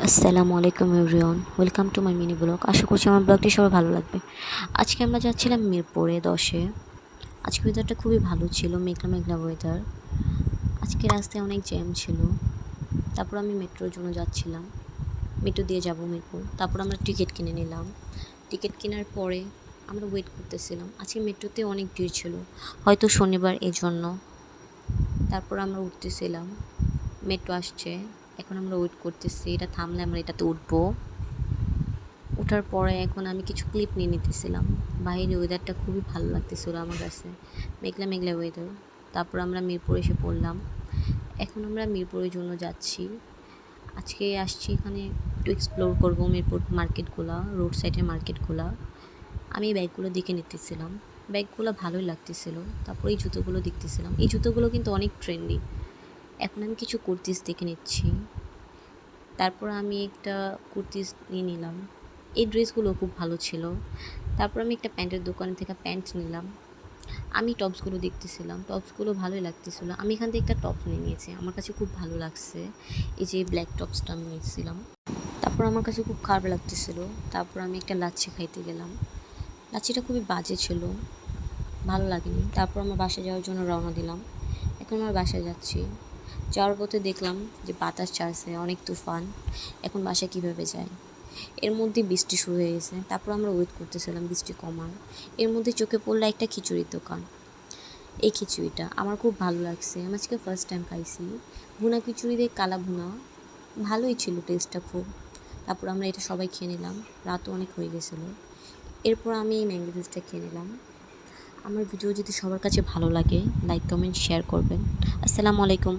আসসালামু আলাইকুম everyone, welcome to my mini blog. আশা করছি আমার ব্লগটি সবাই ভালো লাগবে। আজকে আমরা যাচ্ছিলাম মিরপুরে 10-এ। আজকে ওয়েদারটা খুবই ভালো ছিল, মেঘলা মেঘলা ওয়েদার। আজকে রাস্তায় অনেক জ্যাম ছিল। তারপর আমি মেট্রোর জন্য যাচ্ছিলাম, মেট্রো দিয়ে যাব মিরপুর। তারপর আমরা টিকিট কিনে নিলাম। টিকিট কেনার পরে আমরা ওয়েট করতেছিলাম। আজকে মেট্রোতে অনেক ভিড় ছিল, হয়তো শনিবার এই জন্য। তারপর আমরা উঠতেছিলাম, মেট্রো আসছে। এখন আমরা ওয়েট করতেছি, এটা থামলে আমরা এটাতে উঠবো। ওঠার পরে এখন আমি কিছু ক্লিপ নিয়ে নিতেছিলাম। বাইরে ওয়েদারটা খুবই ভালো লাগতেছিলো আমার কাছে, মেঘলা মেঘলা ওয়েদার। তারপর আমরা মিরপুর এসে পড়লাম। এখন আমরা মিরপুরের জন্য যাচ্ছি। আজকে আসছি এখানে একটু এক্সপ্লোর করবো মিরপুর মার্কেটগুলো, রোড সাইডের মার্কেটগুলো। আমি এই ব্যাগগুলো দেখে নিতেছিলাম, ব্যাগগুলো ভালোই লাগতেছিলো। তারপর এই জুতোগুলো দেখতেছিলাম, এই জুতোগুলো কিন্তু অনেক ট্রেন্ডি। এখন আমি কিছু কুর্তিস দেখে নিচ্ছি। তারপর আমি একটা কুর্তিস নিয়ে নিলাম। এই ড্রেসগুলো খুব ভালো ছিল। তারপর আমি একটা প্যান্টের দোকান থেকে প্যান্ট নিলাম। আমি টপসগুলো দেখতেছিলাম, টপসগুলো ভালোই লাগতেছিলো। আমি এখান থেকে একটা টপস নিয়ে নিয়েছি, আমার কাছে খুব ভালো লাগছে। এই যে ব্ল্যাক টপসটা আমি নিয়েছিলাম। তারপর আমার কাছে খুব খারাপ লাগতেছিলো। তারপর আমি একটা লাচ্ছি খাইতে গেলাম। লাচ্ছিটা খুবই বাজে ছিল, ভালো লাগেনি। তারপর আমার বাসায় যাওয়ার জন্য রওনা দিলাম। এখন আমার বাসায় যাচ্ছি। যাওয়ার পথে দেখলাম যে বাতাস ছাড়ছে, অনেক তুফান। এখন বাসায় কীভাবে যায়? এর মধ্যে বৃষ্টি শুরু হয়ে গেছে। তারপর আমরা ওয়েট করতেছিলাম বৃষ্টি কমার। এর মধ্যে চোখে পড়লো একটা খিচুড়ির দোকান। এই খিচুড়িটা আমার খুব ভালো লাগছে, আমি আজকে ফার্স্ট টাইম খাইছি। ভুনা খিচুড়ি দিয়ে কালা ভুনা, ভালোই ছিল টেস্টটা খুব। তারপর আমরা এটা সবাই খেয়ে নিলাম, রাতও অনেক হয়ে গেছিলো। এরপর আমি এই ম্যাঙ্গো জুসটা খেয়ে নিলাম। আমার ভিডিও যদি সবার কাছে ভালো লাগে, লাইক কমেন্ট শেয়ার করবেন। আসসালামু আলাইকুম।